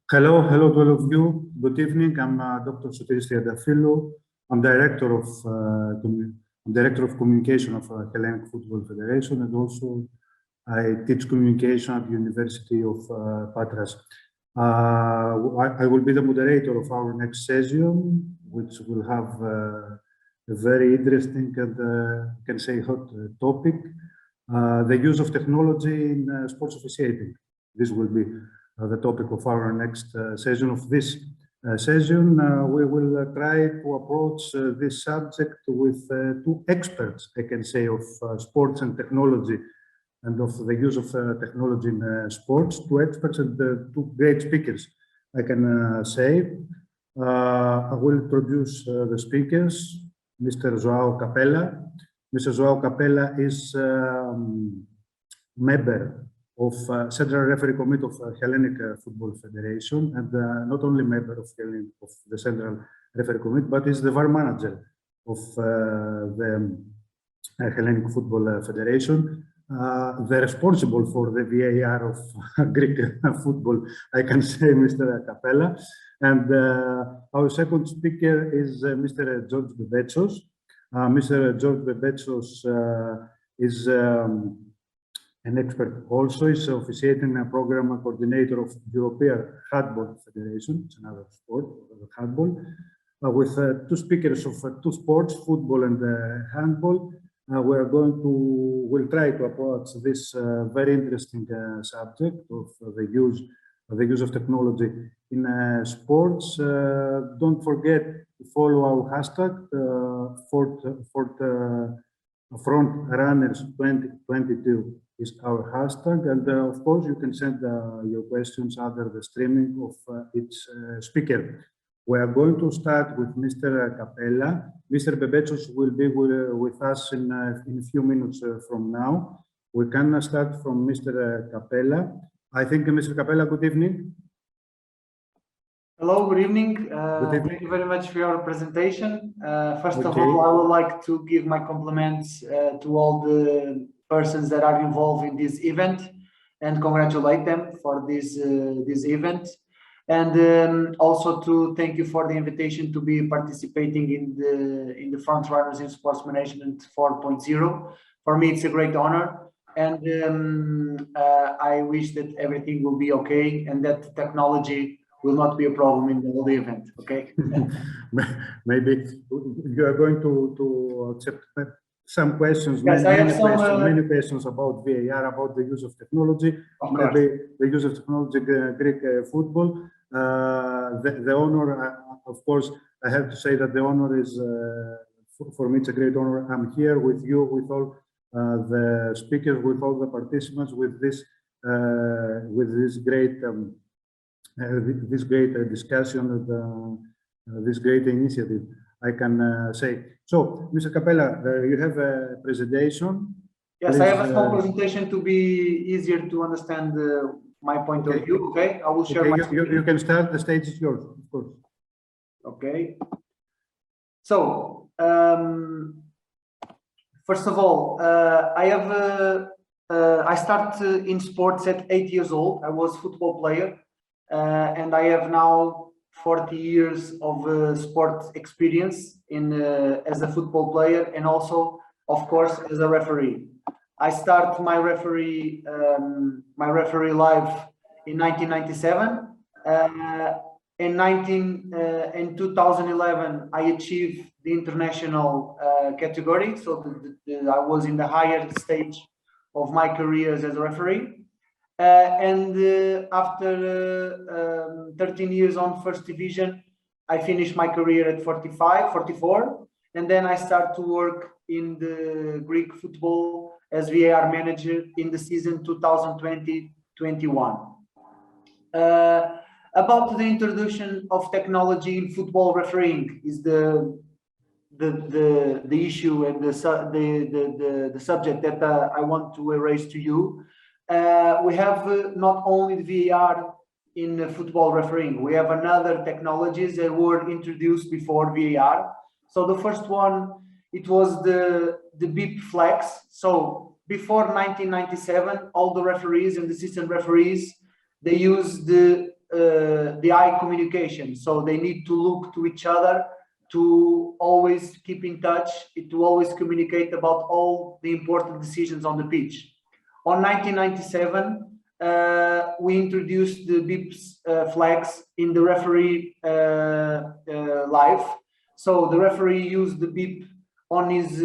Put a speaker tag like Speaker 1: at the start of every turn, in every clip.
Speaker 1: Hello to all of you. Good evening. I'm Dr. Sotiris Triantafyllou. I'm director of communication of Hellenic Football Federation, and also I teach communication at the University of Patras. I will be the moderator of our next session, which will have a very interesting and can say hot topic: the use of technology in sports officiating. This will be the topic of our next session. Of this session, we will try to approach this subject with two experts, I can say, of sports and technology, and of the use of technology in sports. Two experts and two great speakers, I can say. I will introduce the speakers. Mr. Joao Capela. Mr. Joao Capela is member of Central Referee Committee of Hellenic Football Federation, and not only member of the Central Referee Committee, but is the VAR manager of the Hellenic Football Federation. The responsible for the VAR of Greek football, I can say, Mr. Capela. And our second speaker is Mr. George Bebetsos. Mr. George Bebetsos is an expert also, is officiating a program coordinator of European Handball Federation. It's another sport, handball, with two speakers of two sports, football and handball. We'll try to approach this very interesting subject of the use of technology in sports. Don't forget to follow our hashtag Front Runners 2022 is our hashtag, and of course you can send your questions under the streaming of each speaker. We are going to start with Mr. Capela. Mr. Bebetsos will be with us in a few minutes from now. We can start from Mr. Capela. I think, Mr. Capela, good evening.
Speaker 2: Hello, good evening. Thank you very much for your presentation. First of all, I would like to give my compliments to all the persons that are involved in this event and congratulate them for this event. And also to thank you for the invitation to be participating in the Front Runners in Sports Management 4.0. For me, it's a great honor. And I wish that everything will be okay and that technology will not be a problem in the whole event, okay?
Speaker 1: Maybe you are going to accept some questions.
Speaker 2: Yes,
Speaker 1: many questions about VAR, about the use of technology, maybe the use of technology in Greek football. The honor, of course, I have to say that the honor is, for me, it's a great honor. I'm here with you, with all the speakers, with all the participants, with this great discussion and this great initiative, I can say. So, Mr. Capela, you have a presentation.
Speaker 2: Yes, please, I have a small presentation to be easier to understand my point of view. Okay, I will share my screen.
Speaker 1: You can start. The stage is yours, of course.
Speaker 2: Okay. So, first of all, I started in sports at 8 years old. I was a football player. And I have now 40 years of sport experience as a football player and also, of course, as a referee. I started my referee life in 1997. In 2011, I achieved the international category. So I was in the higher stage of my career as a referee. After 13 years on first division, I finished my career at 44, and then I start to work in the Greek football as VAR manager in the season 2020-21. About the introduction of technology in football refereeing is the issue and the subject that I want to raise to you. We have not only the VAR in football refereeing, we have another technologies that were introduced before VAR. So the first one, it was the beep flags. So before 1997, all the referees and the assistant referees, they used the the eye communication. So they need to look to each other, to always keep in touch, to always communicate about all the important decisions on the pitch. On 1997, we introduced the beeps flags in the referee live. So the referee used the beep on his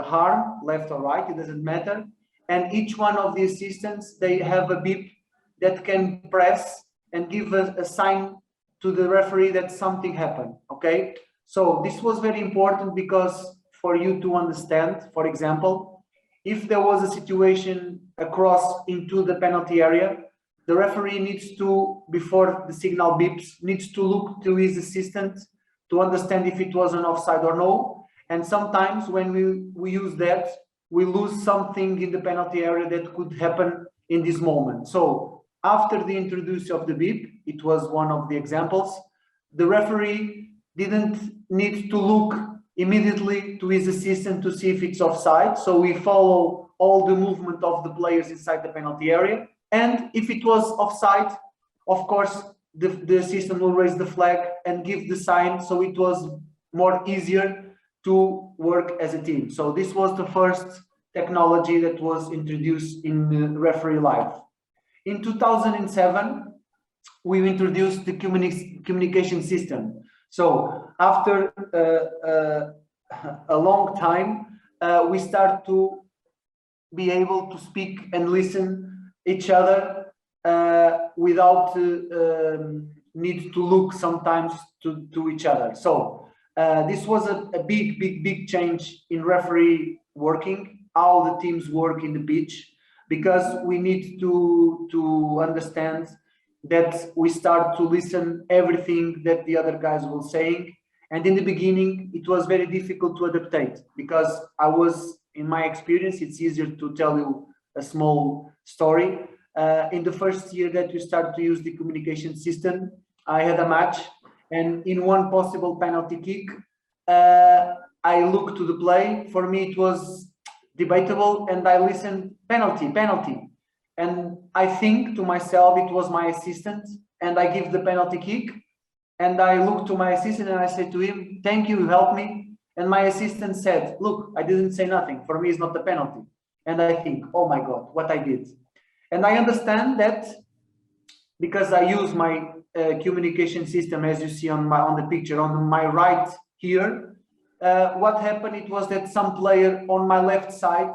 Speaker 2: arm, left or right, it doesn't matter. And each one of the assistants, they have a beep that can press and give a sign to the referee that something happened, okay? So this was very important because for you to understand, for example, if there was a situation across into the penalty area, the referee needs to, before the signal beeps, needs to look to his assistant to understand if it was an offside or no. And sometimes when we use that, we lose something in the penalty area that could happen in this moment. So after the introduction of the beep, it was one of the examples, the referee didn't need to look immediately to his assistant to see if it's offside. So we follow all the movement of the players inside the penalty area. And if it was offside, of course, the assistant will raise the flag and give the sign. So it was more easier to work as a team. So this was the first technology that was introduced in the referee live. In 2007, we introduced the communication system. So after a long time, we start to be able to speak and listen each other without need to look sometimes to each other. So this was a big change in referee working, how the teams work in the pitch, because we need to understand that we start to listen everything that the other guys were saying. And in the beginning, it was very difficult to adapt because I was, in my experience, it's easier to tell you a small story. In the first year that we started to use the communication system, I had a match, and in one possible penalty kick, I looked to the play. For me, it was debatable, and I listened, penalty. And I think to myself, it was my assistant, and I give the penalty kick, and I look to my assistant and I say to him, thank you, help me. And my assistant said, look, I didn't say nothing. For me, it's not the penalty. And I think, oh my God, what I did. And I understand that because I use my communication system, as you see on the picture, on my right here, what happened, it was that some player on my left side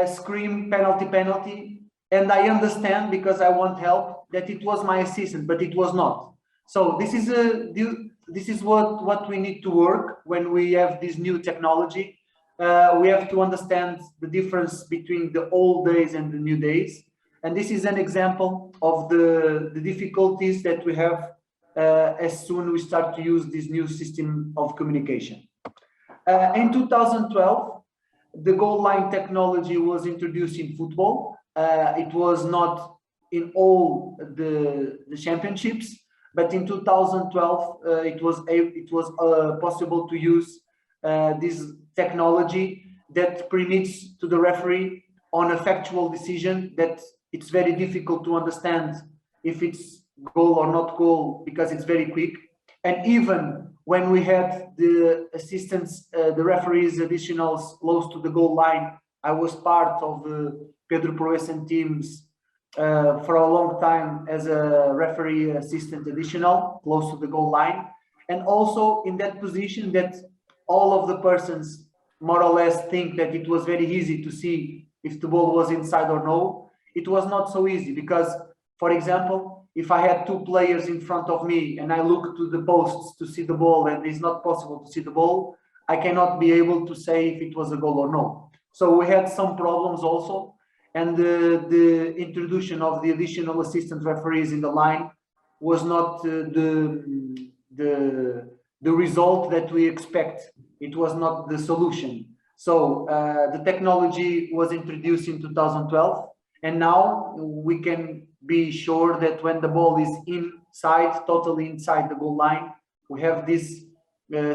Speaker 2: screamed penalty, and I understand, because I want help, that it was my assistant, but it was not. So this is what we need to work when we have this new technology. We have to understand the difference between the old days and the new days. And this is an example of the difficulties that we have as soon we start to use this new system of communication. In 2012, the goal line technology was introduced in football. It was not in all the championships, but in 2012, it was possible to use this technology that permits to the referee on a factual decision that it's very difficult to understand if it's goal or not goal, because it's very quick. And even when we had the assistants, the referees additionals close to the goal line, I was part of the Pedro Proença teams for a long time as a referee assistant additional close to the goal line. And also in that position that all of the persons more or less think that it was very easy to see if the ball was inside or no. It was not so easy because, for example, if I had two players in front of me and I look to the posts to see the ball and it's not possible to see the ball, I cannot be able to say if it was a goal or no. So we had some problems also. And the introduction of the additional assistant referees in the line was not the result that we expect. It was not the solution. So the technology was introduced in 2012, and now we can be sure that when the ball is inside, totally inside the goal line, we have this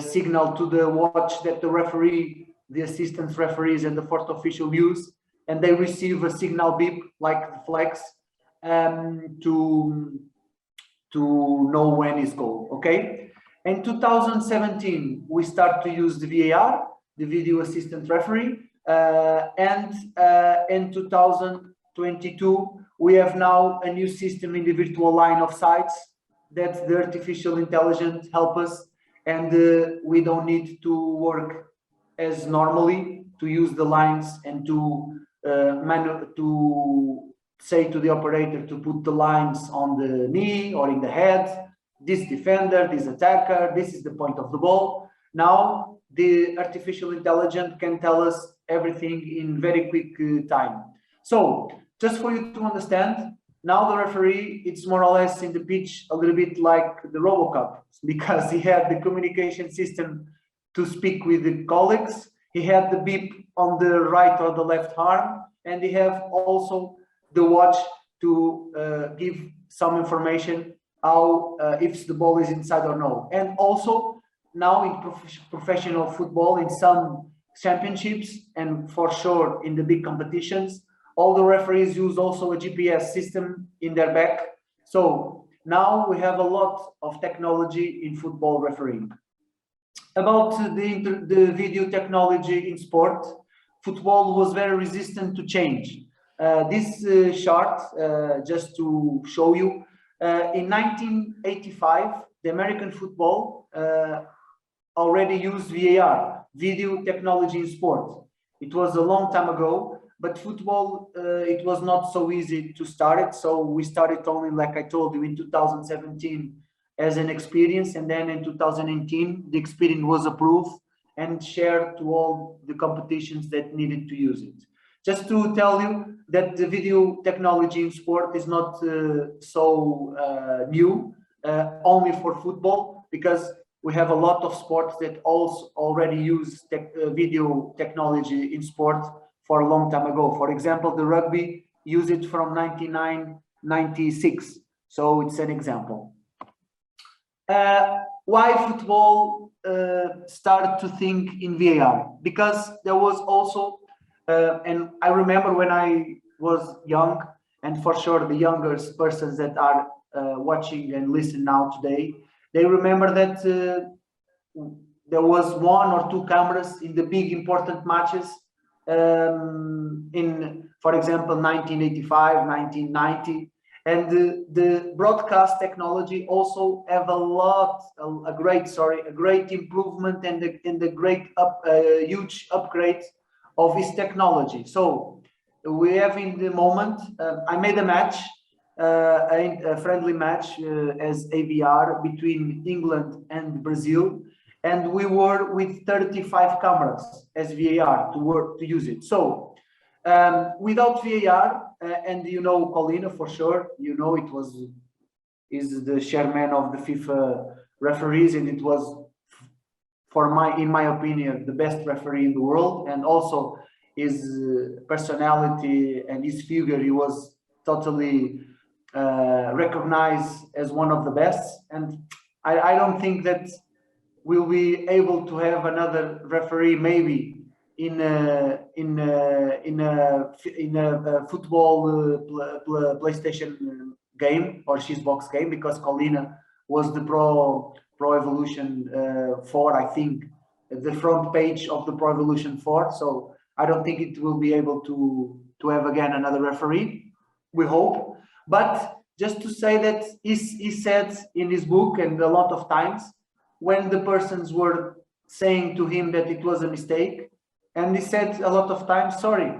Speaker 2: signal to the watch that the referee, the assistant referees, and the fourth official use, and they receive a signal beep like the flags to to know when is goal, okay? In 2017, we start to use the VAR, the video assistant referee, and in 2022, we have now a new system in the virtual line of sites that the artificial intelligence help us, and we don't need to work as normally to use the lines and to say to the operator to put the lines on the knee or in the head, this defender, this attacker, this is the point of the ball. Now the artificial intelligence can tell us everything in very quick time. So just for you to understand, now the referee, it's more or less in the pitch a little bit like the RoboCop, because he had the communication system to speak with the colleagues, he had the beep on the right or the left arm, and he have also the watch to give some information how if the ball is inside or no. And also now in professional football, in some championships and for sure in the big competitions, all the referees use also a GPS system in their back. So now we have a lot of technology in football refereeing. About the video technology in sport, football was very resistant to change. This chart, just to show you, in 1985, the American football already used VAR, video technology in sport. It was a long time ago, but football, it was not so easy to start it. So we started only, like I told you, in 2017 as an experience. And then in 2018, the experience was approved and shared to all the competitions that needed to use it. Just to tell you that the video technology in sport is not so new, only for football, because we have a lot of sports that also already use video technology in sport for a long time ago. For example, the rugby used it from 1996. So it's an example. Why football started to think in VAR? Because there was also, and I remember when I was young, and for sure the younger persons that are watching and listen now today, they remember that there was 1 or 2 cameras in the big important matches in, for example, 1985, 1990. And the broadcast technology also have a great improvement and a great huge upgrade of this technology. So we have in the moment, I made a match, a friendly match as AVR between England and Brazil, and we were with 35 cameras as VAR to use it. So without VAR, and you know Paulina for sure, you know is the chairman of the FIFA referees, and it was in my opinion the best referee in the world, and also his personality and his figure, he was totally recognized as one of the best. And I don't think that we'll be able to have another referee maybe in a football PlayStation game or Xbox game, because Paulina was the Pro Evolution 4, I think, the front page of the Pro Evolution 4. So I don't think it will be able to have again another referee. We hope. But just to say that he said in his book, and a lot of times when the persons were saying to him that it was a mistake, and he said a lot of times, sorry,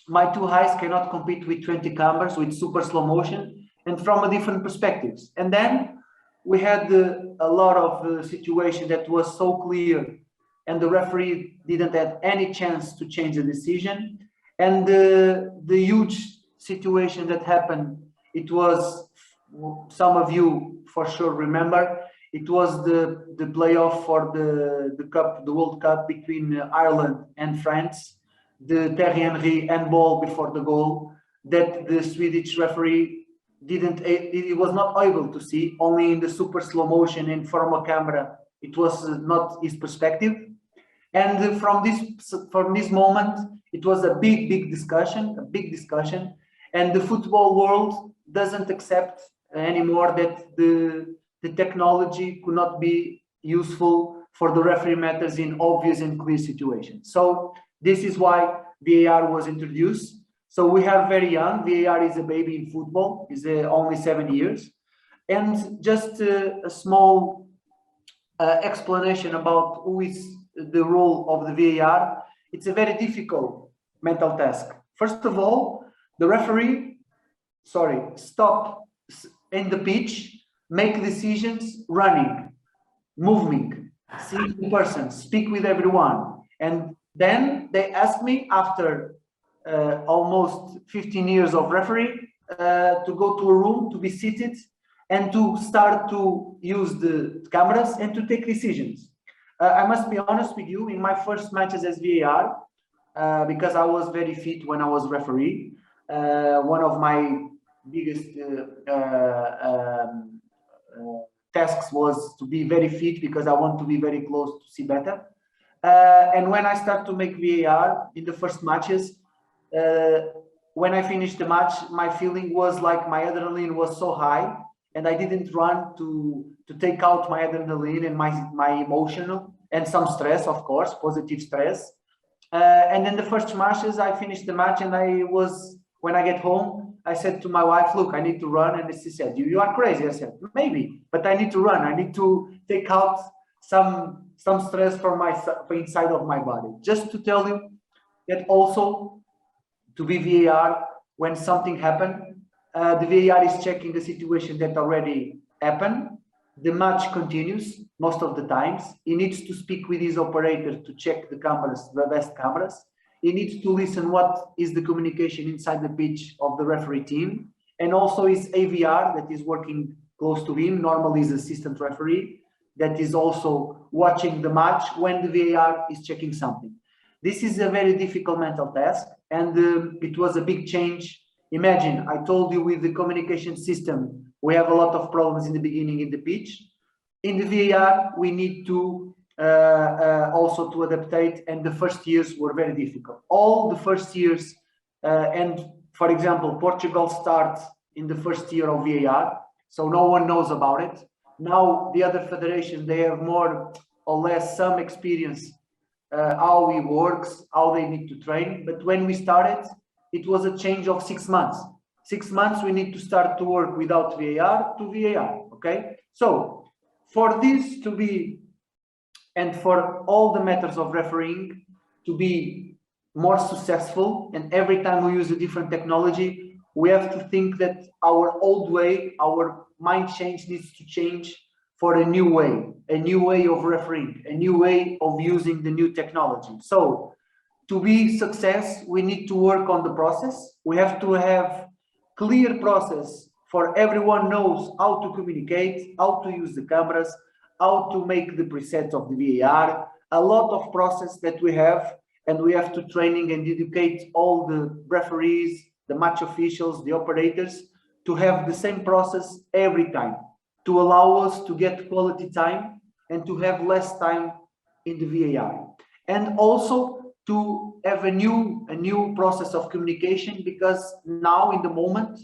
Speaker 2: my 2 eyes cannot compete with 20 cameras with super slow motion and from a different perspectives. And then we had a lot of situation that was so clear, and the referee didn't have any chance to change the decision. And the huge situation that happened, it was, some of you for sure remember, it was the playoff for the cup, the World Cup between Ireland and France, the Thierry Henry handball before the goal that the Swedish referee he was not able to see, only in the super slow motion in from a camera. It was not his perspective. And from this moment, it was a big discussion, and the football world doesn't accept anymore that the technology could not be useful for the referee matters in obvious and clear situations. So this is why VAR was introduced. So we are very young. VAR is a baby in football, is only 7 years. And just a small explanation about who is the role of the VAR. It's a very difficult mental task. First of all, the referee, stop in the pitch, make decisions running, moving, see the person, speak with everyone. And then they asked me after almost 15 years of referee to go to a room, to be seated, and to start to use the cameras and to take decisions. I must be honest with you, in my first matches as VAR, because I was very fit when I was referee, one of my biggest tasks was to be very fit because I want to be very close to see better. And when I start to make VAR in the first matches, when I finished the match, my feeling was like my adrenaline was so high, and I didn't run to take out my adrenaline and my emotional and some stress, of course, positive stress. And then the first matches, I finished the match, and when I get home, I said to my wife, look, I need to run. And she said, you are crazy. I said, maybe, but I need to run. I need to take out some stress from inside of my body. Just to tell you that also to be VAR, when something happened, the VAR is checking the situation that already happened. The match continues most of the times. He needs to speak with his operator to check the cameras, the best cameras. He needs to listen what is the communication inside the pitch of the referee team, and also his AVR that is working close to him, normally is assistant referee, that is also watching the match when the VAR is checking something. This is a very difficult mental task, and it was a big change. Imagine, I told you with the communication system, we have a lot of problems in the beginning in the pitch. In the VAR, we need to also to adaptate, and the first years were very difficult. All the first years, and for example, Portugal starts in the first year of VAR, so no one knows about it. Now the other federations, they have more or less some experience how it works, how they need to train. But when we started, it was a change of 6 months. 6 months we need to start to work without VAR to VAR, okay? So for this to be, and for all the matters of refereeing to be more successful, and every time we use a different technology, we have to think that our old way, our mind change needs to change for a new way of refereeing, a new way of using the new technology. So to be success, we need to work on the process. We have to have clear process for everyone knows how to communicate, how to use the cameras, how to make the presets of the VAR, a lot of process that we have, and we have to training and educate all the referees, the match officials, the operators to have the same process every time, to allow us to get quality time and to have less time in the VAR. And also to have a new process of communication, because now in the moment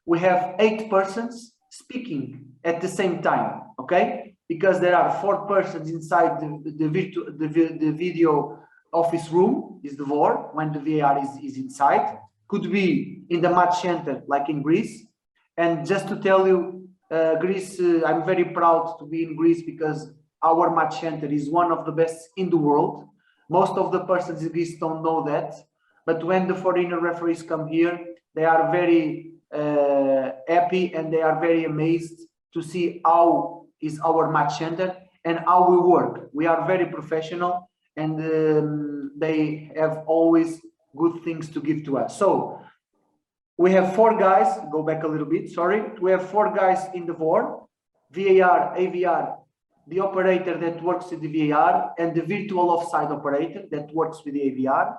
Speaker 2: we have 8 persons speaking at the same time, okay? Because there are 4 persons inside the video office room, is the VAR, when the VAR is inside. Could be in the match center, like in Greece. And just to tell you, Greece, I'm very proud to be in Greece because our match center is one of the best in the world. Most of the persons in Greece don't know that, but when the foreigner referees come here, they are very happy and they are very amazed to see how is our match center and how we work. We are very professional, and they have always good things to give to us. So we have 4 guys, go back a little bit, sorry. We have 4 guys in the VAR, AVR, the operator that works with the VAR, and the virtual offside operator that works with the AVR.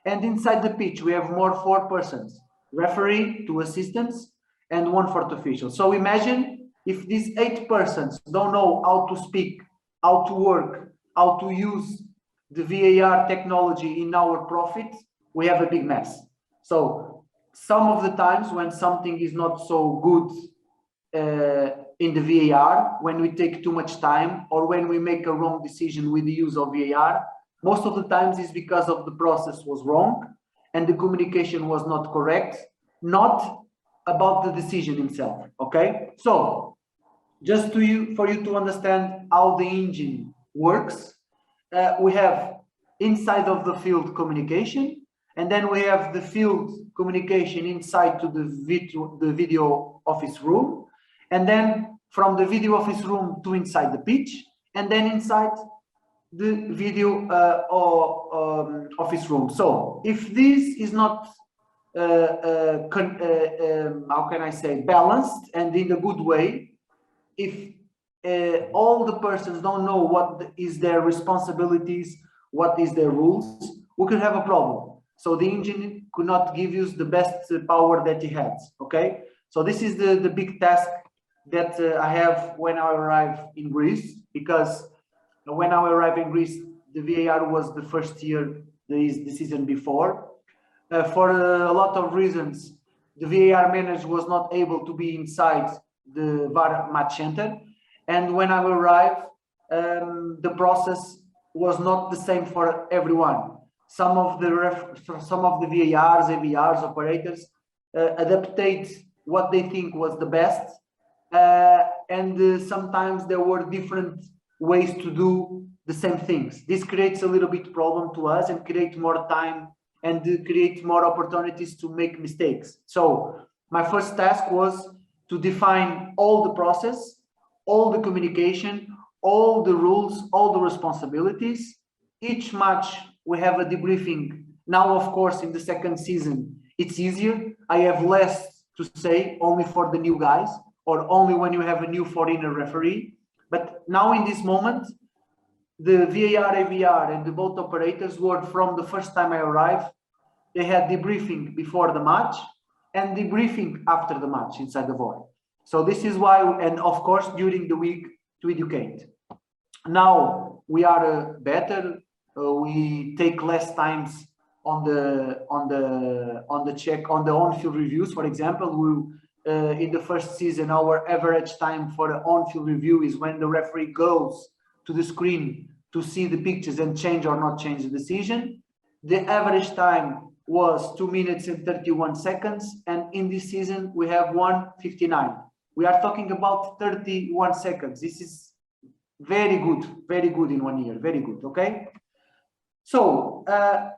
Speaker 2: And inside the pitch, we have more 4 persons, referee, 2 assistants, and 1 fourth official. So imagine if these 8 persons don't know how to speak, how to work, how to use the VAR technology in our profit, we have a big mess. So some of the times when something is not so good in the VAR, when we take too much time or when we make a wrong decision with the use of VAR, most of the times is because of the process was wrong and the communication was not correct, not about the decision itself. Okay, so just for you to understand how the engine works, we have inside of the field communication, and then we have the field communication inside to the video office room, and then from the video office room to inside the pitch, and then inside the video office room. So if this is not how can I say, balanced and in a good way, if all the persons don't know what is their responsibilities, what is their rules, we could have a problem. So the engine could not give you the best power that he has. Okay, so this is the big task that I have when I arrive in Greece, because when I arrived in Greece, the VAR was the first year, the season before. For a lot of reasons, the VAR manager was not able to be inside the VAR match center. And when I arrived, the process was not the same for everyone. Some of the VARs, AVRs, operators adaptate what they think was the best. And sometimes there were different ways to do the same things. This creates a little bit problem to us and create more time and create more opportunities to make mistakes. So my first task was to define all the process, all the communication, all the rules, all the responsibilities. Each match we have a debriefing. Now, of course, in the second season, it's easier. I have less to say, only for the new guys, or only when you have a new foreigner referee. But now in this moment, the VAR, AVR, and the both operators were, from the first time I arrived, they had debriefing before the match and debriefing after the match inside the void. So this is why, and of course, during the week to educate. Now we are better. We take less times on the check on the on-field reviews. For example, in the first season, our average time for the on-field review is when the referee goes to the screen to see the pictures and change or not change the decision. The average time was 2 minutes and 31 seconds, and in this season we have 1:59. We are talking about 31 seconds. This is very good in 1 year, very good. Okay. So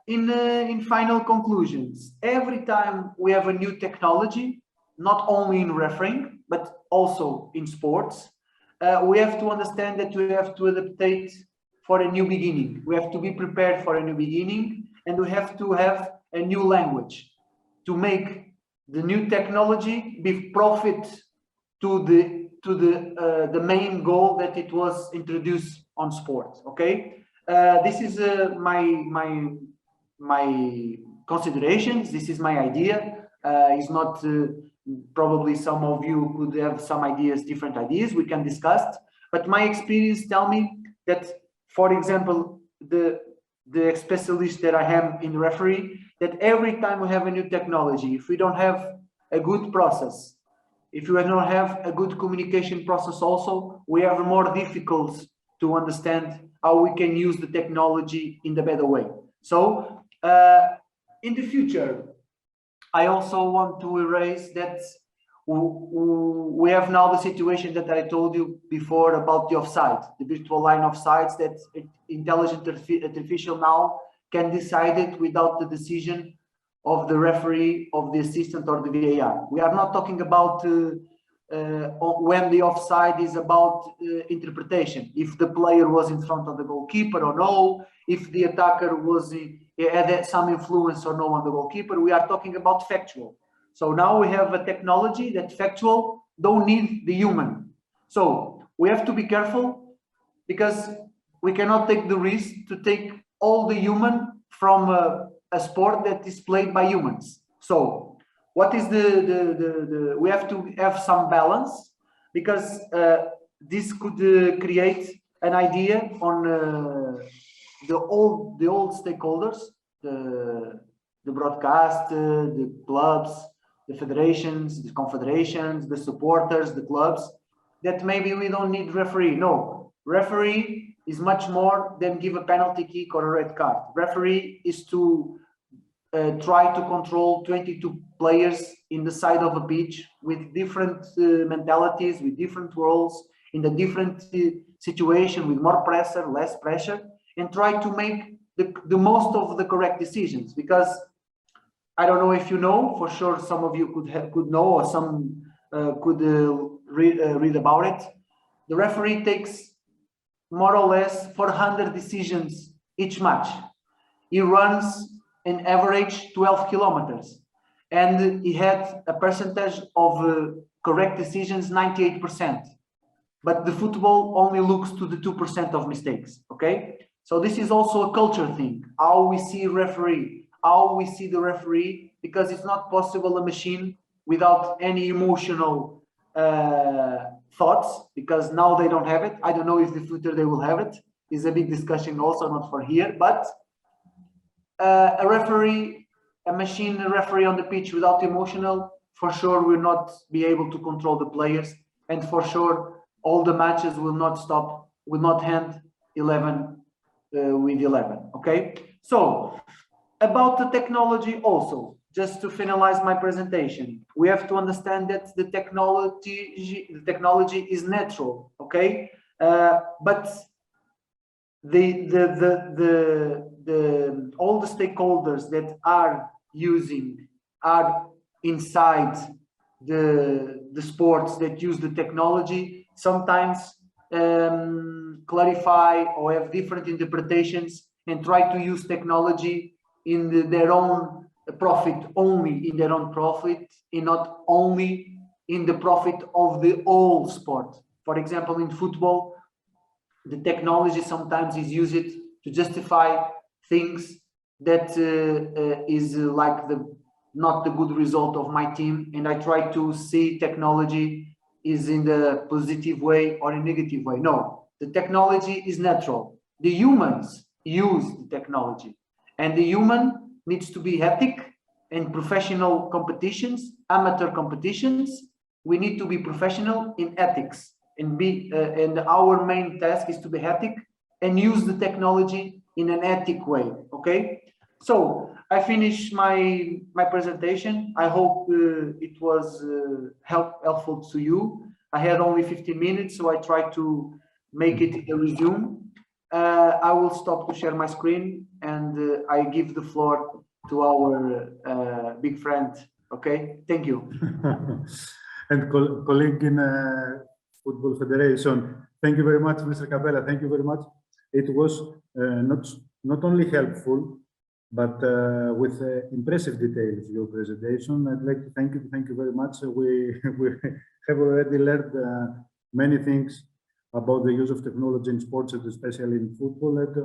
Speaker 2: in final conclusions, every time we have a new technology, not only in refereeing but also in sports, we have to understand that we have to adaptate for a new beginning. We have to be prepared for a new beginning, and we have to have a new language to make the new technology be profit to the main goal that it was introduced on sports. Okay, this is my considerations. This is my idea. It's not probably some of you could have some ideas, different ideas we can discuss, but my experience tell me that, for example, the specialist that I am in referee, that every time we have a new technology, if we don't have a good process, if we don't have a good communication process also, we have more difficult to understand how we can use the technology in the better way. So in the future, I also want to erase that we have now the situation that I told you before about the offside, the virtual line offsides, that intelligent artificial now can decide it without the decision of the referee, of the assistant, or the VAR. We are not talking about when the offside is about interpretation, if the player was in front of the goalkeeper or no, if the attacker was had some influence or no on the goalkeeper. We are talking about factual. So now we have a technology that factual don't need the human. So we have to be careful, because we cannot take the risk to take all the human from a sport that is played by humans. So what is we have to have some balance, because this could create an idea on the old stakeholders, the broadcast, the clubs, the federations, the confederations, the supporters, the clubs, that maybe we don't need referee. No, referee is much more than give a penalty kick or a red card. Referee is to try to control 22 players in the side of a pitch with different mentalities, with different roles, in a different situation, with more pressure, less pressure, and try to make the most of the correct decisions. Because I don't know if you know, for sure some of you could know, or some could read about it. The referee takes more or less 400 decisions each match. He runs an average 12 kilometers, and he had a percentage of correct decisions 98%. But the football only looks to the 2% of mistakes. Okay, so this is also a culture thing. How we see referee, how we see the referee, because it's not possible a machine without any emotional thoughts, because now they don't have it. I don't know if the future they will have it. It's a big discussion also, not for here, but a referee, a machine referee on the pitch without emotional, for sure will not be able to control the players, and for sure all the matches will not stop, will not end 11 with 11. Okay, so about the technology also, just to finalize my presentation, we have to understand that the technology is natural. Okay, but all the stakeholders that are inside the sports that use the technology sometimes clarify or have different interpretations and try to use technology in their own profit, only in their own profit, and not only in the profit of the whole sport. For example, in football, the technology sometimes is used to justify things that is like not the good result of my team, and I try to see technology is in the positive way or in negative way. No, the technology is natural. The humans use the technology, and the human needs to be ethic. In professional competitions, amateur competitions, we need to be professional in ethics, and and our main task is to be ethic and use the technology in an ethic way. Okay, so I finish my presentation. I hope it was helpful to you. I had only 15 minutes, so I tried to make it a resume. I will stop to share my screen, and I give the floor to our big friend. Okay, thank you.
Speaker 1: And colleague in Football Federation, thank you very much, Mr. Capela. Thank you very much. It was not only helpful, but with impressive details, your presentation. I'd like to thank you very much. We have already learned many things about the use of technology in sports, and especially in football. And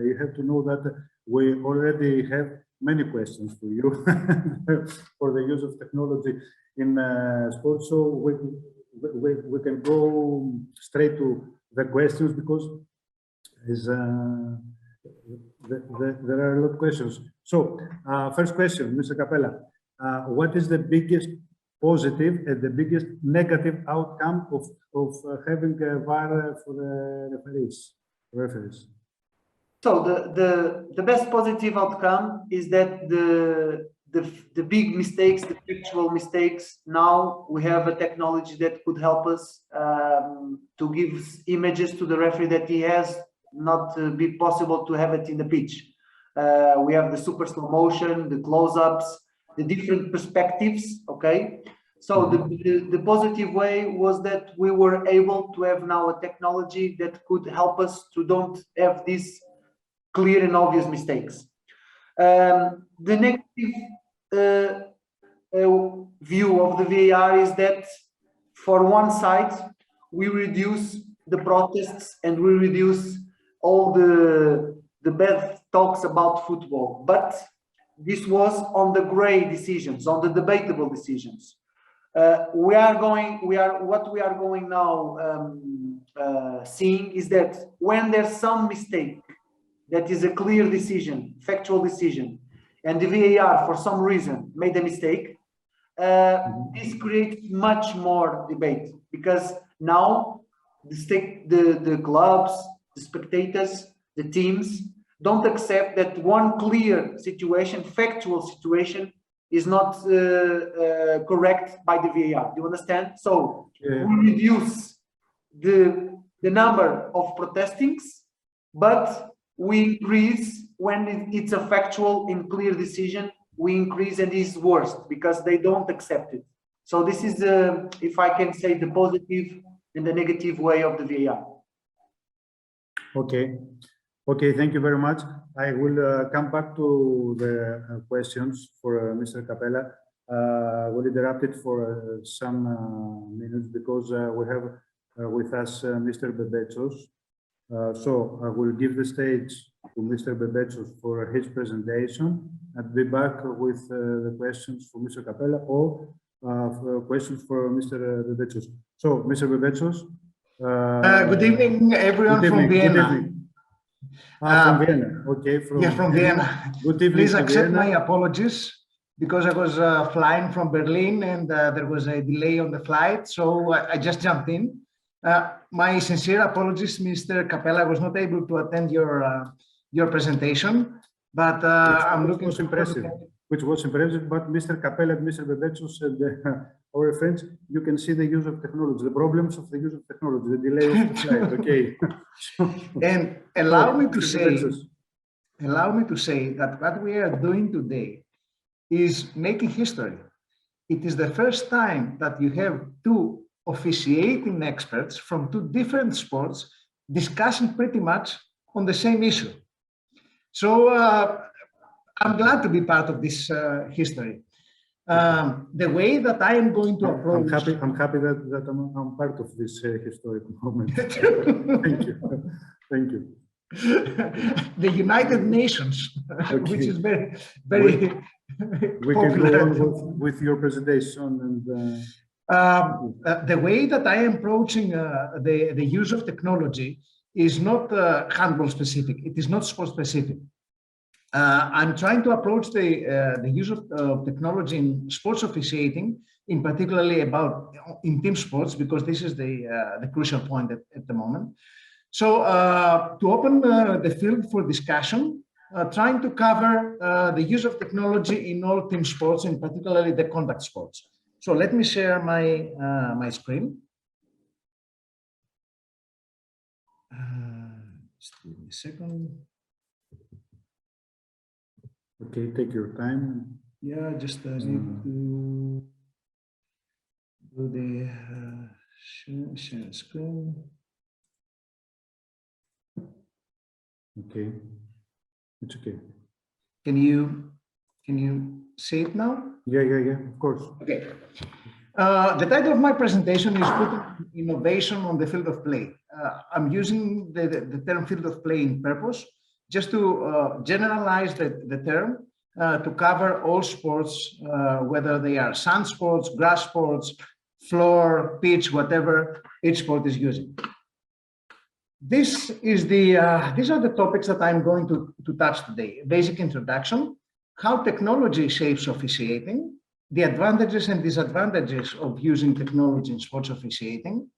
Speaker 1: you have to know that we already have many questions for you for the use of technology in sports. So we can go straight to the questions, because there are a lot of questions. So first question, Mr. Capela, what is the biggest positive and the biggest negative outcome of having a VAR for the referees?
Speaker 2: So the best positive outcome is that the big mistakes, the factual mistakes, now we have a technology that could help us to give images to the referee that he has not be possible to have it in the pitch. We have the super slow motion, the close-ups, the different perspectives. Okay, so the positive way was that we were able to have now a technology that could help us to don't have these clear and obvious mistakes. The negative view of the VAR is that for one side we reduce the protests and we reduce all the bad talks about football, but this was on the gray decisions, on the debatable decisions. What we are going now seeing is that when there's some mistake that is a clear decision, factual decision, and the VAR for some reason made a mistake, this creates much more debate, because now the clubs, the spectators, the teams don't accept that one clear situation, factual situation, is not correct by the VAR. Do you understand? So we reduce the number of protestings, but we increase when it's a factual and clear decision. We increase, and it's worse because they don't accept it. So this is, if I can say, the positive and the negative way of the VAR.
Speaker 1: Okay. Okay, thank you very much. I will come back to the questions for Mr. Capela. We'll interrupt it for some minutes because we have with us Mr. Bebetsos. So I will give the stage to Mr. Bebetsos for his presentation and be back with the questions for Mr. Capela or questions for Mr. Bebetsos. So, Mr. Bebetsos.
Speaker 3: Good evening, everyone from Vienna.
Speaker 1: Good evening. From Vienna. Okay.
Speaker 3: From Vienna.
Speaker 1: Good evening.
Speaker 3: Please accept my apologies because I was flying from Berlin and there was a delay on the flight, so I just jumped in. My sincere apologies, Mr. Capela. I was not able to attend your presentation, but I'm looking
Speaker 1: impressive. Which was impressive, but Mr. Capela and Mr. Bebetsos and our friends, you can see the use of technology, the problems of the use of technology, the delay of the flight. Okay.
Speaker 3: And allow me to say that what we are doing today is making history. It is the first time that you have two officiating experts from two different sports discussing pretty much on the same issue. So I'm glad to be part of this history. The way that I am going to approach...
Speaker 1: I'm happy that I'm part of this historic moment. Thank you. Thank you.
Speaker 3: The United Nations, okay. Which is very, very
Speaker 1: we can go on with your presentation. And
Speaker 3: the way that I am approaching the use of technology is not handball specific. It is not sport specific. I'm trying to approach the use of technology in sports officiating, in particularly in team sports, because this is the crucial point at the moment. So to open the field for discussion, trying to cover the use of technology in all team sports, and particularly the contact sports. So let me share my my screen. Just give me a second.
Speaker 1: Okay, take your time.
Speaker 3: Yeah, just need to do the share screen.
Speaker 1: Okay, it's okay.
Speaker 3: Can you see it now?
Speaker 1: Yeah, of course.
Speaker 3: Okay. The title of my presentation is Putting Innovation on the Field of Play. I'm using the term field of play in purpose, just to generalize the term to cover all sports, whether they are sand sports, grass sports, floor, pitch, whatever each sport is using. These are the topics that I'm going to touch today. Basic introduction, how technology shapes officiating, the advantages and disadvantages of using technology in sports officiating,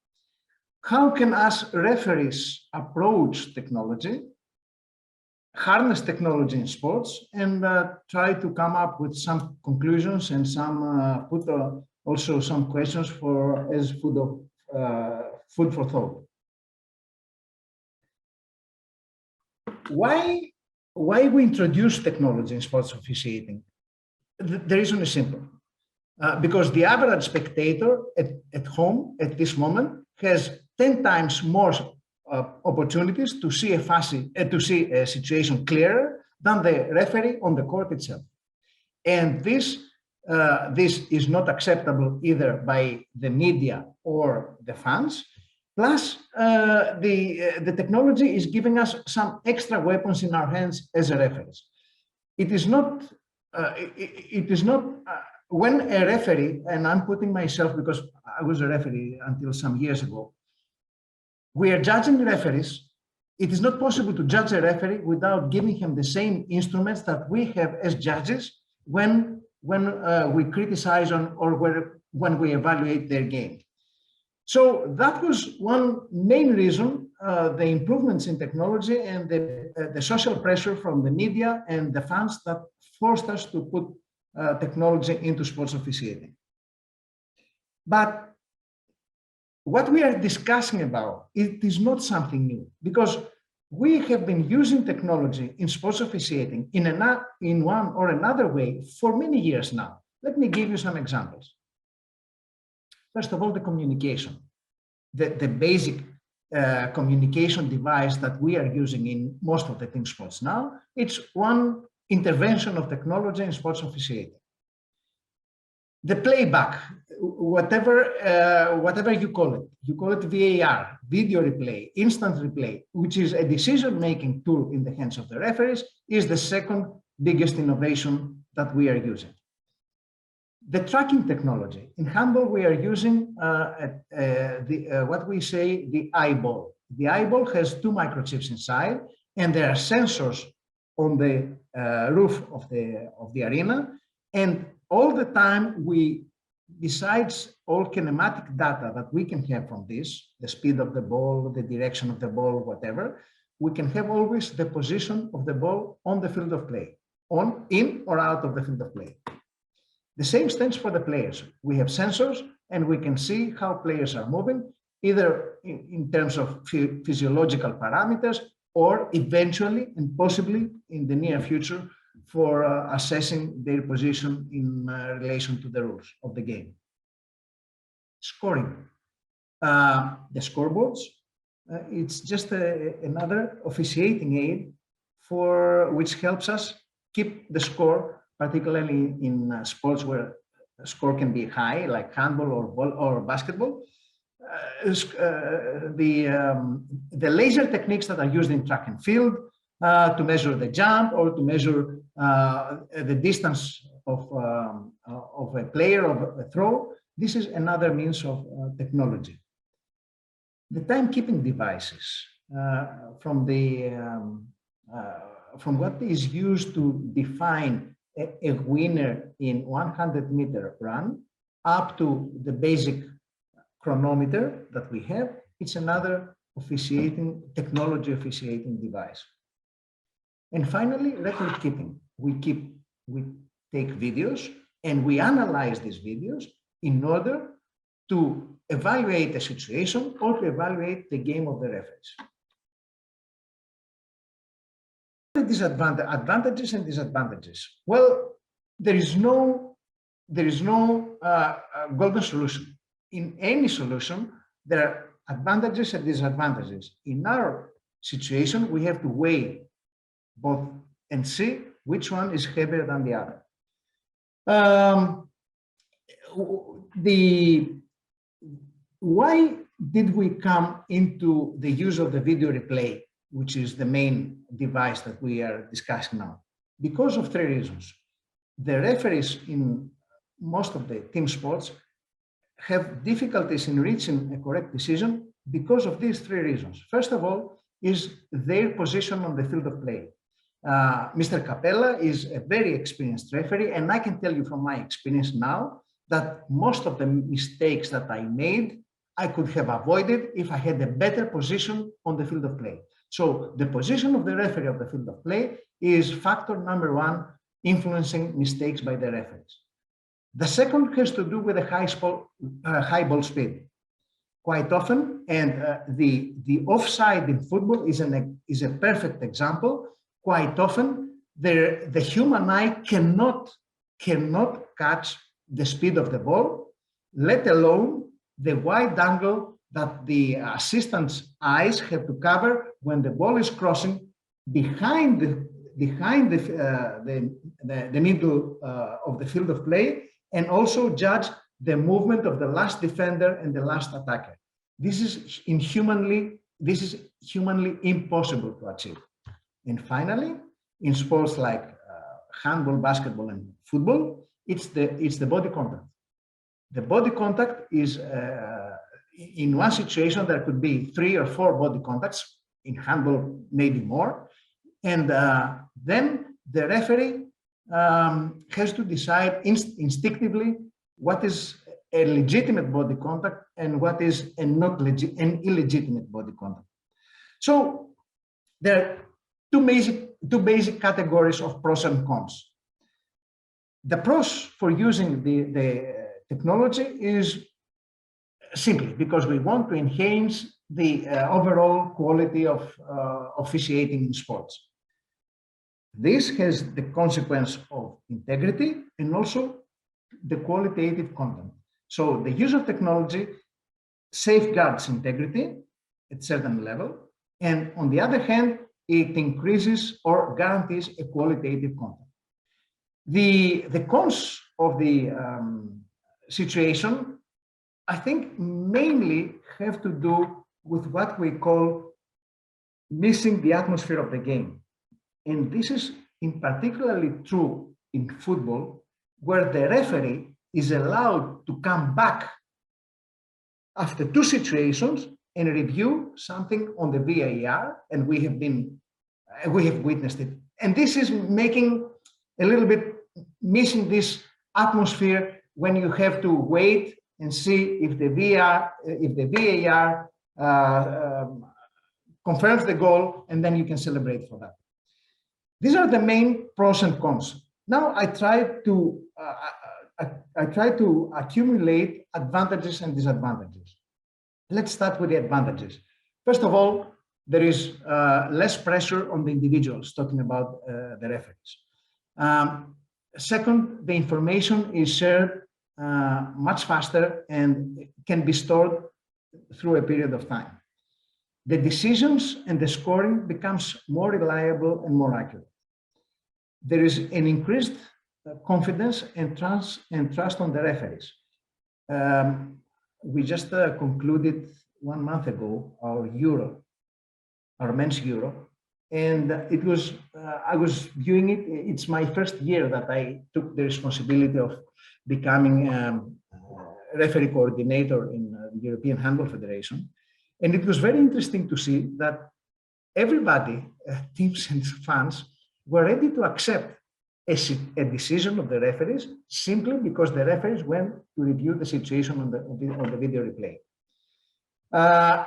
Speaker 3: how can us referees approach technology, harness technology in sports, and try to come up with some conclusions and some put also some questions as food for thought. Why we introduce technology in sports officiating? The reason is simple. Because the average spectator at home at this moment has 10 times more opportunities to see a situation clearer than the referee on the court itself. And this is not acceptable either by the media or the fans. Plus, the technology is giving us some extra weapons in our hands as a referees. It is not. When a referee, and I'm putting myself because I was a referee until some years ago, we are judging referees. It is not possible to judge a referee without giving him the same instruments that we have as judges when when we criticize when we evaluate their game. So that was one main reason, the improvements in technology and the social pressure from the media and the fans that forced us to put technology into sports officiating. But what we are discussing about, it is not something new, because we have been using technology in sports officiating in one or another way for many years now. Let me give you some examples. First of all, the communication. The basic communication device that we are using in most of the team sports now, it's one intervention of technology in sports officiating. The playback, whatever you call it VAR, video replay, instant replay, which is a decision-making tool in the hands of the referees, is the second biggest innovation that we are using. The tracking technology. In Handball, we are using what we say the eyeball. The eyeball has 2 microchips inside, and there are sensors on the roof of the arena. And all the time, besides all kinematic data that we can have from this, the speed of the ball, the direction of the ball, whatever, we can have always the position of the ball on the field of play, in or out of the field of play. The same stands for the players. We have sensors and we can see how players are moving, either in terms of physiological parameters or eventually and possibly in the near future for assessing their position in relation to the rules of the game. Scoring. The scoreboards, it's just another officiating aid which helps us keep the score, particularly in sports where the score can be high, like handball or basketball. The laser techniques that are used in track and field to measure the jump or to measure the distance of a player of a throw, this is another means of technology. The timekeeping devices from what is used to define a winner in 100-meter run up to the basic chronometer that we have, it's another technology officiating device. And finally, record keeping. We take videos and we analyze these videos in order to evaluate a situation or to evaluate the game of the referees. Advantages and disadvantages. Well, there is no golden solution. In any solution, there are advantages and disadvantages. In our situation, we have to weigh both and see which one is heavier than the other. Why did we come into the use of the video replay, which is the main device that we are discussing now? Because of 3 reasons. The referees in most of the team sports have difficulties in reaching a correct decision because of these 3 reasons. First of all, is their position on the field of play. Mr. Capela is a very experienced referee, and I can tell you from my experience now that most of the mistakes that I made, I could have avoided if I had a better position on the field of play. So the position of the referee of the field of play is factor number 1, influencing mistakes by the referees. The second has to do with the high ball speed. Quite often, and the offside in football is a perfect example. Quite often, the human eye cannot catch the speed of the ball, let alone the wide angle that the assistant's eyes have to cover when the ball is crossing behind the middle of the field of play, and also judge the movement of the last defender and the last attacker. This is humanly impossible to achieve. And finally, in sports like handball, basketball, and football, it's the body contact. The body contact is, in one situation, there could be 3 or 4 body contacts. In handball, maybe more. And then the referee has to decide instinctively what is a legitimate body contact and what is an illegitimate body contact. So there are two basic categories of pros and cons. The pros for using the technology is simply because we want to enhance the overall quality of officiating in sports. This has the consequence of integrity and also the qualitative content. So the use of technology safeguards integrity at a certain level, and on the other hand, it increases or guarantees a qualitative content. The cons of the situation, I think, mainly have to do with what we call missing the atmosphere of the game. And this is in particularly true in football, where the referee is allowed to come back after two situations and review something on the VAR, and we have witnessed it. And this is making a little bit missing this atmosphere when you have to wait and see if the VAR confirms the goal, and then you can celebrate for that. These are the main pros and cons. Now I try to accumulate advantages and disadvantages. Let's start with the advantages. First of all, there is less pressure on the individuals, talking about the referees. Second, the information is shared much faster and can be stored through a period of time. The decisions and the scoring becomes more reliable and more accurate. There is an increased confidence and trust on the referees. We just concluded 1 month ago our men's Euro, and it was I was viewing it. It's my first year that I took the responsibility of becoming referee coordinator in the European Handball Federation, and it was very interesting to see that everybody, teams and fans, were ready to accept a decision of the referees simply because the referees went to review the situation on the video replay.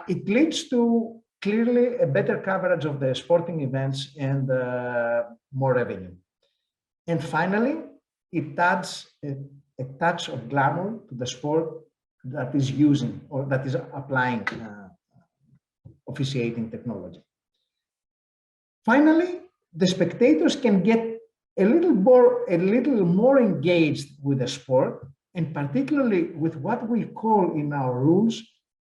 Speaker 3: It leads to clearly a better coverage of the sporting events and more revenue. And finally, it adds a touch of glamour to the sport that is using or that is applying officiating technology. Finally, the spectators can get a little more engaged with the sport, and particularly with what we call in our rules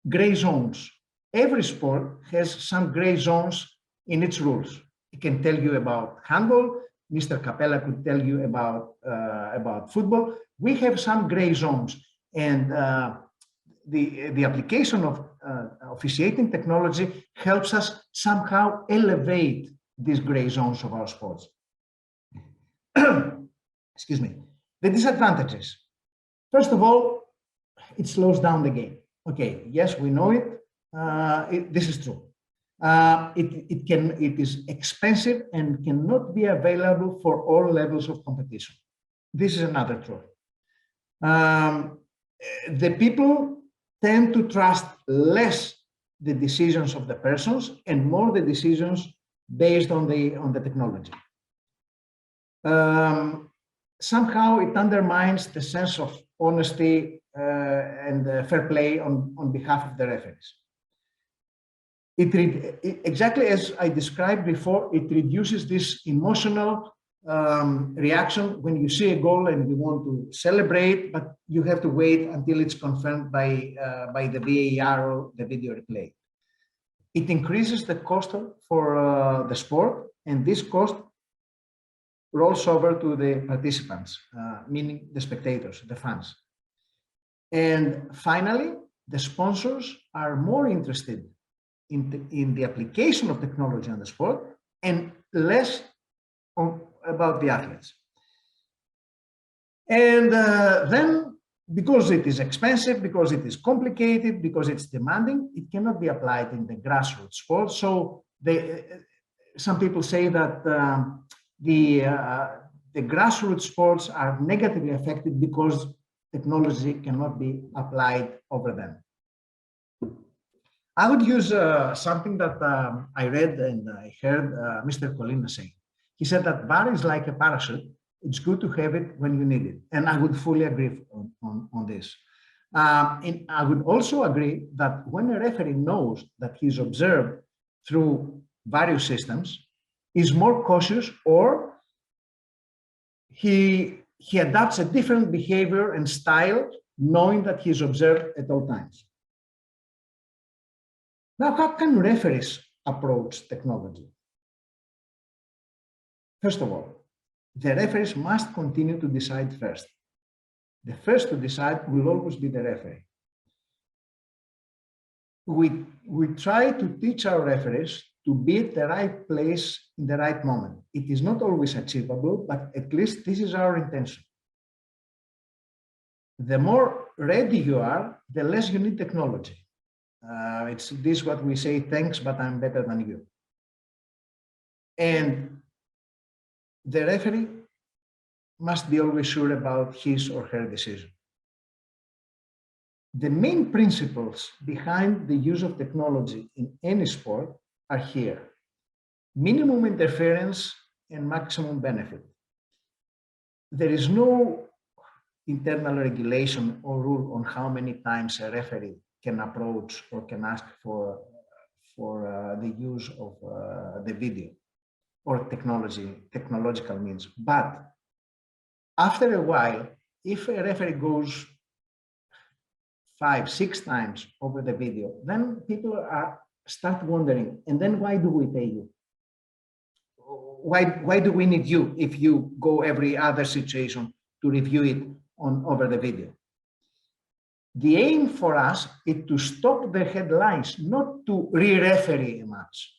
Speaker 3: gray zones. Every sport has some gray zones in its rules. It can tell you about handball. Mr. Capela could tell you about football. We have some gray zones, and the application of officiating technology helps us somehow elevate these gray zones of our sports. Excuse me. The disadvantages. First of all, it slows down the game. Okay, yes, we know it. This is true. It is expensive and cannot be available for all levels of competition. This is another truth. The people tend to trust less the decisions of the persons and more the decisions based on the technology. Somehow it undermines the sense of honesty and fair play on behalf of the referees. Exactly as I described before, it reduces this emotional reaction when you see a goal and you want to celebrate, but you have to wait until it's confirmed by the VAR or the video replay. It increases the cost for the sport, and this cost rolls over to the participants, meaning the spectators, the fans. And finally, the sponsors are more interested in the application of technology on the sport and less about the athletes. And then, because it is expensive, because it is complicated, because it's demanding, it cannot be applied in the grassroots sport. So some people say that the grassroots sports are negatively affected because technology cannot be applied over them. I would use something that I read and I heard Mr. Colina say. He said that VAR is like a parachute. It's good to have it when you need it. And I would fully agree on this. And I would also agree that when a referee knows that he's observed through various systems, he's more cautious, or he adopts a different behavior and style, knowing that he's observed at all times. Now, how can referees approach technology? First of all, the referees must continue to decide first. The first to decide will always be the referee. We try to teach our referees to be at the right place in the right moment. It is not always achievable, but at least this is our intention. The more ready you are, the less you need technology. It's this what we say, thanks, but I'm better than you. And the referee must be always sure about his or her decision. The main principles behind the use of technology in any sport are here: minimum interference and maximum benefit. There is no internal regulation or rule on how many times a referee can approach or can ask for the use of the video or technological means. But after a while, if a referee goes 5, 6 times over the video, then people start wondering, and then why do we pay you? Why do we need you if you go every other situation to review it over the video? The aim for us is to stop the headlines, not to re-referee a match.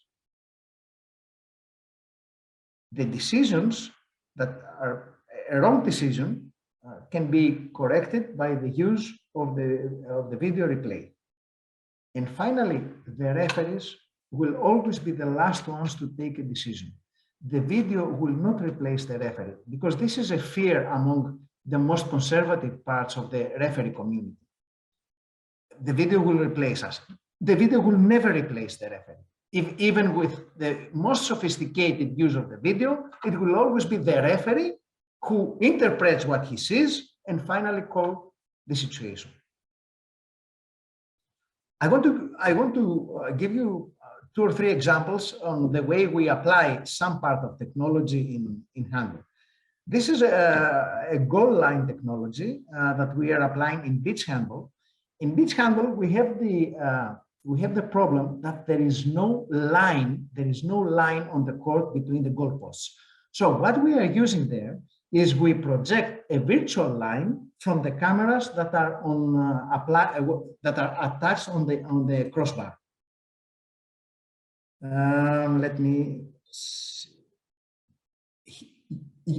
Speaker 3: The decisions that are a wrong decision can be corrected by the use of the video replay. And finally, the referees will always be the last ones to take a decision. The video will not replace the referee, because this is a fear among the most conservative parts of the referee community. The video will replace us. The video will never replace the referee. Even with the most sophisticated use of the video, it will always be the referee who interprets what he sees and finally calls the situation. I want to give you 2 or 3 examples on the way we apply some part of technology in handball. This is a goal line technology that we are applying in beach handball. In beach handball, we have the problem that there is no line on the court between the goalposts. So what we are using there is we project a virtual line from the cameras that are attached on the crossbar. Let me see.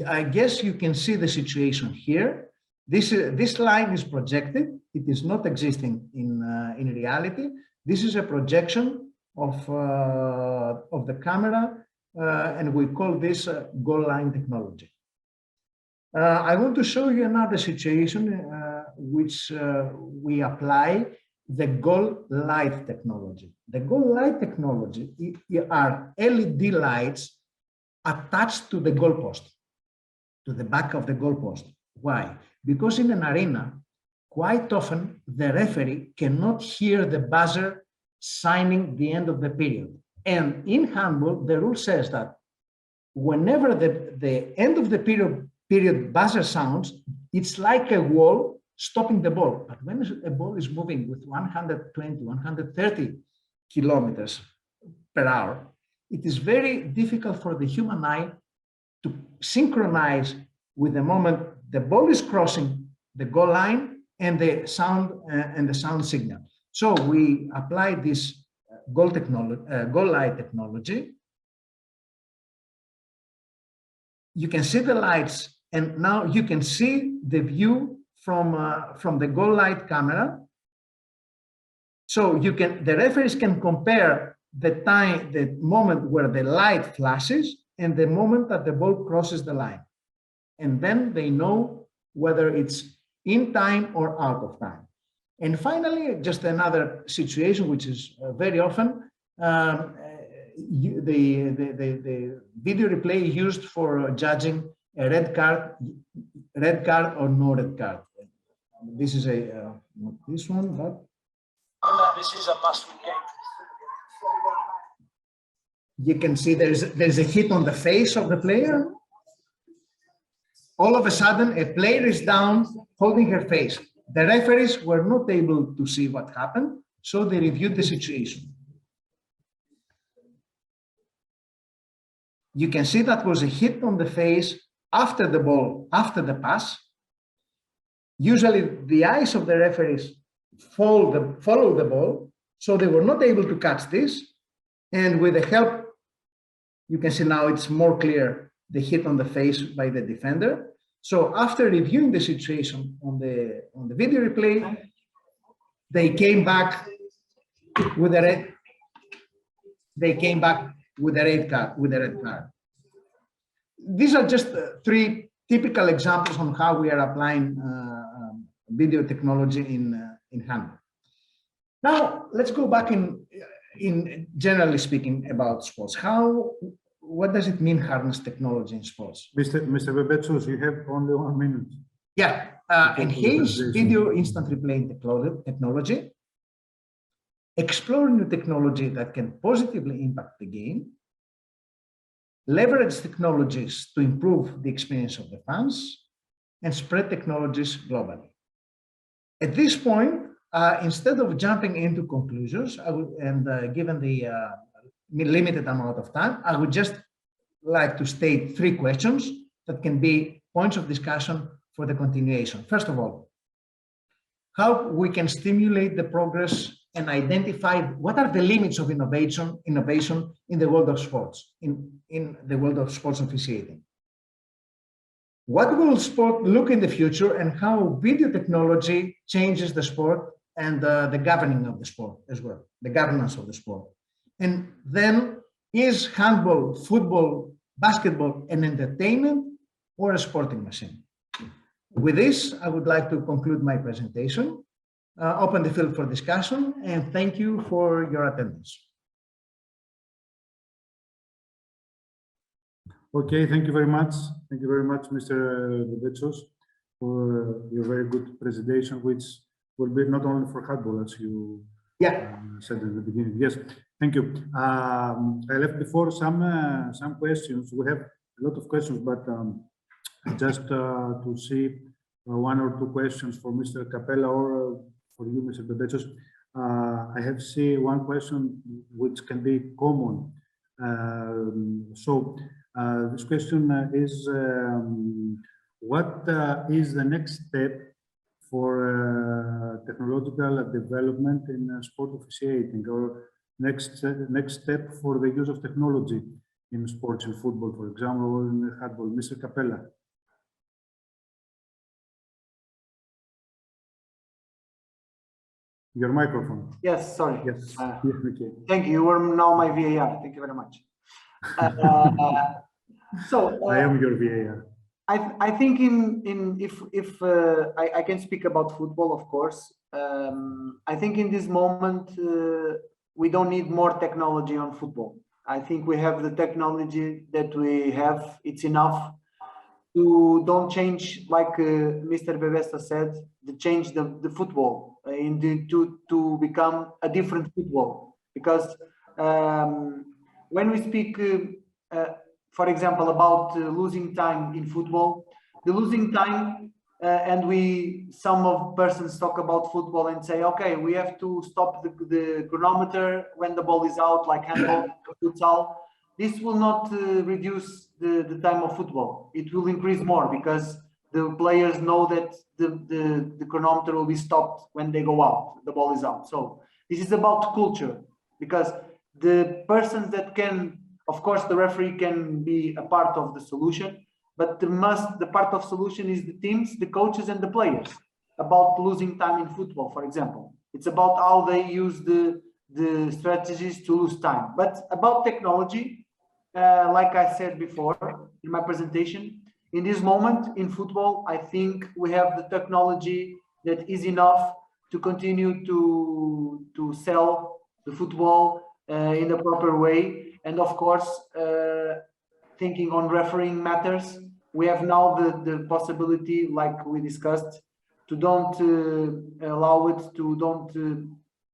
Speaker 3: I guess you can see the situation here. This line is projected. It is not existing in reality. This is a projection of the camera, and we call this goal line technology. I want to show you another situation which we apply the goal light technology. The goal light technology are LED lights attached to the goalpost, to the back of the goalpost. Why? Because in an arena, quite often the referee cannot hear the buzzer signing the end of the period. And in handball, the rule says that whenever the end of the period buzzer sounds, it's like a wall stopping the ball. But when a ball is moving with 120, 130 kilometers per hour, it is very difficult for the human eye to synchronize with the moment the ball is crossing the goal line and the sound signal. So we apply this goal light technology. You can see the lights, and now you can see the view from the goal light camera. So the referees can compare the moment where the light flashes and the moment that the ball crosses the line. and then they know whether it's in time or out of time. And finally, just another situation, which is very often, the video replay used for judging a red card or no red card. This is a, not this one, but.
Speaker 4: This is a must-win game.
Speaker 3: You can see there's a hit on the face of the player. All of a sudden, a player is down holding her face. The referees were not able to see what happened, so they reviewed the situation. You can see that was a hit on the face after the ball, after the pass. Usually the eyes of the referees follow the ball, so they were not able to catch this. And with the help, you can see now it's more clear, the hit on the face by the defender. So after reviewing the situation on the video replay, they came back with a red. They came back with a red card. These are just three typical examples on how we are applying video technology in handball. Now let's go back in generally speaking about sports. What does it mean, harness technology in sports?
Speaker 1: Mr. Bebetsos, you have only 1 minute.
Speaker 3: Yeah, enhance video instant replay technology, explore new technology that can positively impact the game, leverage technologies to improve the experience of the fans, and spread technologies globally. At this point, instead of jumping into conclusions, given the limited amount of time, I would just like to state 3 questions that can be points of discussion for the continuation. First of all, how we can stimulate the progress and identify what are the limits of innovation in the world of sports, in the world of sports officiating. What will sport look in the future, and how video technology changes the sport and the governing of the sport as well, the governance of the sport. And then, is handball, football, basketball an entertainment or a sporting machine? With this, I would like to conclude my presentation, open the field for discussion, and thank you for your attendance.
Speaker 1: Okay, thank you very much. Thank you very much, Mr. Bebetsos, for your very good presentation, which will be not only for handball, as you said in the beginning. Yes, thank you. I left before some questions. We have a lot of questions, but just to see 1 or 2 questions for Mr. Capela or for you, Mr. Bebetsos. I have seen 1 question which can be common. This question is, what is the next step for technological development in sport officiating, or next step for the use of technology in sports, in football, for example, or in handball? Mr. Capela. Your microphone.
Speaker 2: Yes, sorry.
Speaker 1: Yes. Okay.
Speaker 2: Thank you. You are now my VAR. Thank you very much.
Speaker 1: I am your VAR.
Speaker 2: I think if I can speak about football, of course. I think in this moment we don't need more technology on football. I think we have the technology that we have. It's enough to don't change, like Mr. Bebetsos said, to change the football to become a different football. Because when we speak, for example, about losing time in football, the losing time, and some of persons talk about football and say, okay, we have to stop the chronometer when the ball is out, like handball, futsal. This will not reduce the time of football. It will increase more, because the players know that the chronometer will be stopped when they go out, the ball is out. So this is about culture, because the persons that can, of course, the referee can be a part of the solution, but the part of solution is the teams, the coaches, and the players. About losing time in football, for example, it's about how they use the strategies to lose time. But about technology, like I said before in my presentation, in this moment in football, I think we have the technology that is enough to continue to sell the football in the proper way. And of course, thinking on refereeing matters, we have now the possibility, like we discussed, to don't allow it to don't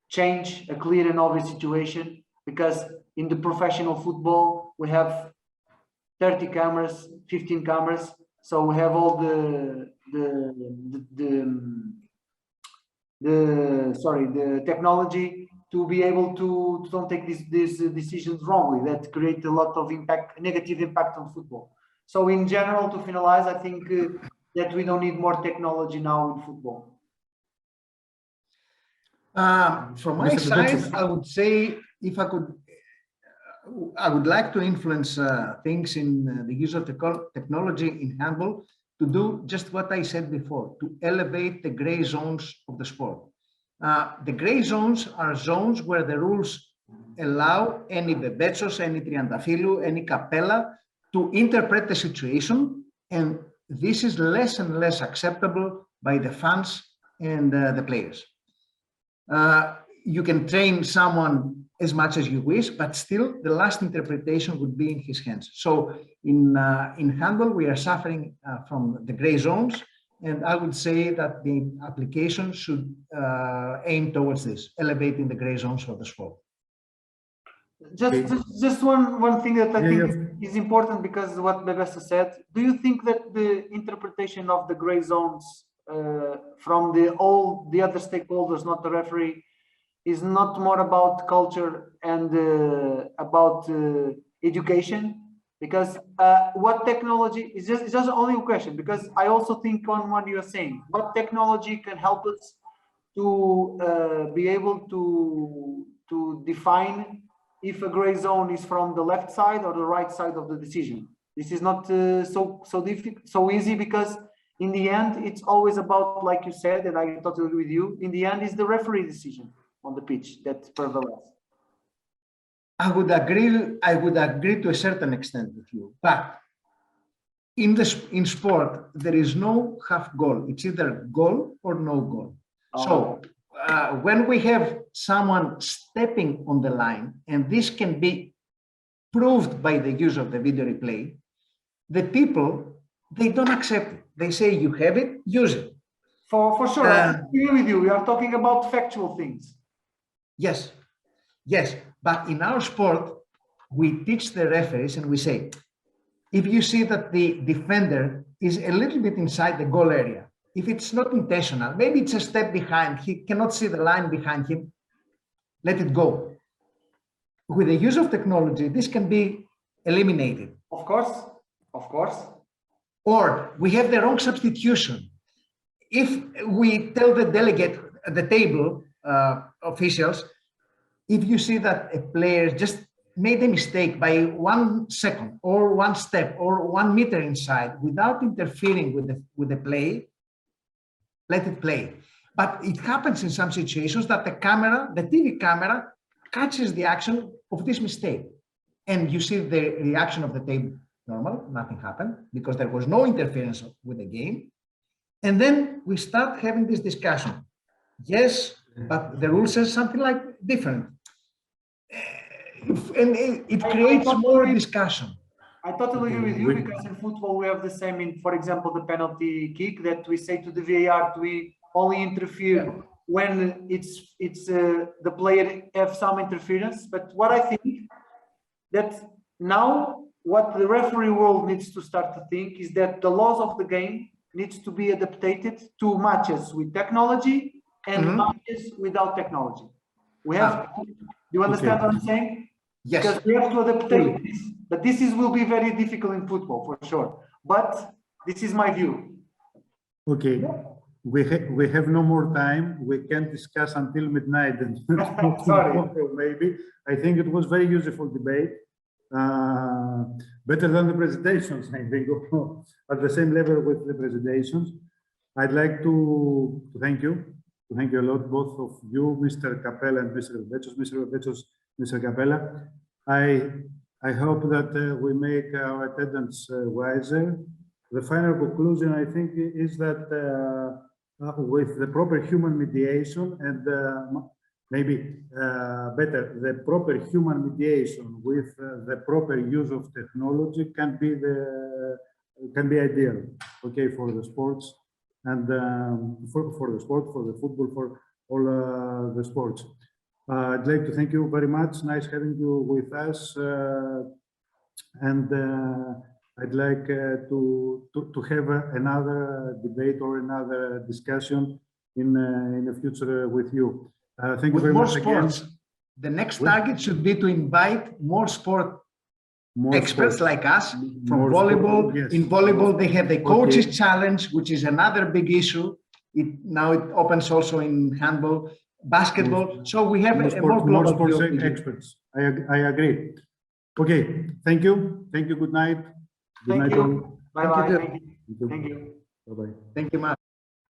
Speaker 2: change a clear and obvious situation, because in the professional football we have 30 cameras, 15 cameras, so we have all the technology to be able to don't take these decisions wrongly that create a lot of impact, negative impact on football. So in general, to finalize, I think that we don't need more technology now in football.
Speaker 3: From my side, I would say, if I could, I would like to influence things in the use of technology in handball to do just what I said before, to elevate the gray zones of the sport. The gray zones are zones where the rules allow any Bebetsos, any Triantafyllou, any Capela to interpret the situation, and this is less and less acceptable by the fans and the players. You can train someone as much as you wish, but still the last interpretation would be in his hands. So in handball, we are suffering from the gray zones, and I would say that the application should aim towards this, elevating the gray zones for the sport.
Speaker 2: Just one thing that I think is important, because what Bebetsos said. Do you think that the interpretation of the gray zones from all the other stakeholders, not the referee, is not more about culture and about education? Because what technology is just only a question, because I also think on what you're saying, what technology can help us to be able to define if a gray zone is from the left side or the right side of the decision. This is not so easy, because in the end it's always about, like you said, and I totally agree with you, in the end is the referee decision on the pitch that prevails.
Speaker 3: I would agree to a certain extent with you, but in sport there is no half goal. It's either goal or no goal. So when we have someone stepping on the line, and this can be proved by the use of the video replay, the people, they don't accept it. They say, you have it, use it.
Speaker 2: For sure, I agree with you. We are talking about factual things.
Speaker 3: Yes, yes. But in our sport, we teach the referees and we say, if you see that the defender is a little bit inside the goal area, if it's not intentional, maybe it's a step behind, he cannot see the line behind him, let it go. With the use of technology, this can be eliminated.
Speaker 2: Of course, of course.
Speaker 3: Or we have the wrong substitution. If we tell the delegate at the table, officials, if you see that a player just made a mistake by 1 second or 1 step or 1 meter inside without interfering with the play, let it play. But it happens in some situations that the TV camera catches the action of this mistake. And you see the reaction of the table, normal, nothing happened, because there was no interference with the game. And then we start having this discussion. Yes, but the rule says something like different. And it creates more discussion.
Speaker 2: I totally agree with you, because in football we have the same in, for example, the penalty kick, that we say to the VAR, we only interfere when it's the player have some interference. But what I think that now what the referee world needs to start to think is that the laws of the game needs to be adapted to matches with technology and matches without technology. We have. Do you understand what I'm saying?
Speaker 3: Yes.
Speaker 2: Because we have to adapt this. But this will be very difficult in football for sure. But this is my view.
Speaker 1: Okay. We have no more time. We can discuss until midnight and
Speaker 2: sorry.
Speaker 1: Maybe. I think it was very useful debate. Better than the presentations, I think, at the same level with the presentations. I'd like to thank you. Thank you a lot, both of you, Mr. Capela and Mr. Bebetsos. Mr. Bebetsos, Mr. Capela. I hope that we make our attendance wiser the final conclusion, I think, is that with the proper human mediation and maybe better, the proper human mediation with the proper use of technology can be ideal, okay, for the sports and for the sport, for the football, for all the sports. I'd like to thank you very much. Nice having you with us, and I'd like to have another debate or another discussion in the future with you. Thank you very much again.
Speaker 3: The next target should be to invite more sport experts like us from volleyball.
Speaker 1: Yes.
Speaker 3: In volleyball, they have the coaches
Speaker 1: Okay.
Speaker 3: challenge, which is another big issue. Now it opens also in handball, basketball. So we have a more global
Speaker 1: sports
Speaker 3: view of the
Speaker 1: experts. I agree. Okay. Thank you. Thank you. Good night. Good
Speaker 2: Thank
Speaker 1: night
Speaker 2: you.
Speaker 1: all.
Speaker 2: Bye bye.
Speaker 3: you.
Speaker 2: Thank you. Thank you.
Speaker 1: Bye bye.
Speaker 3: Thank you much.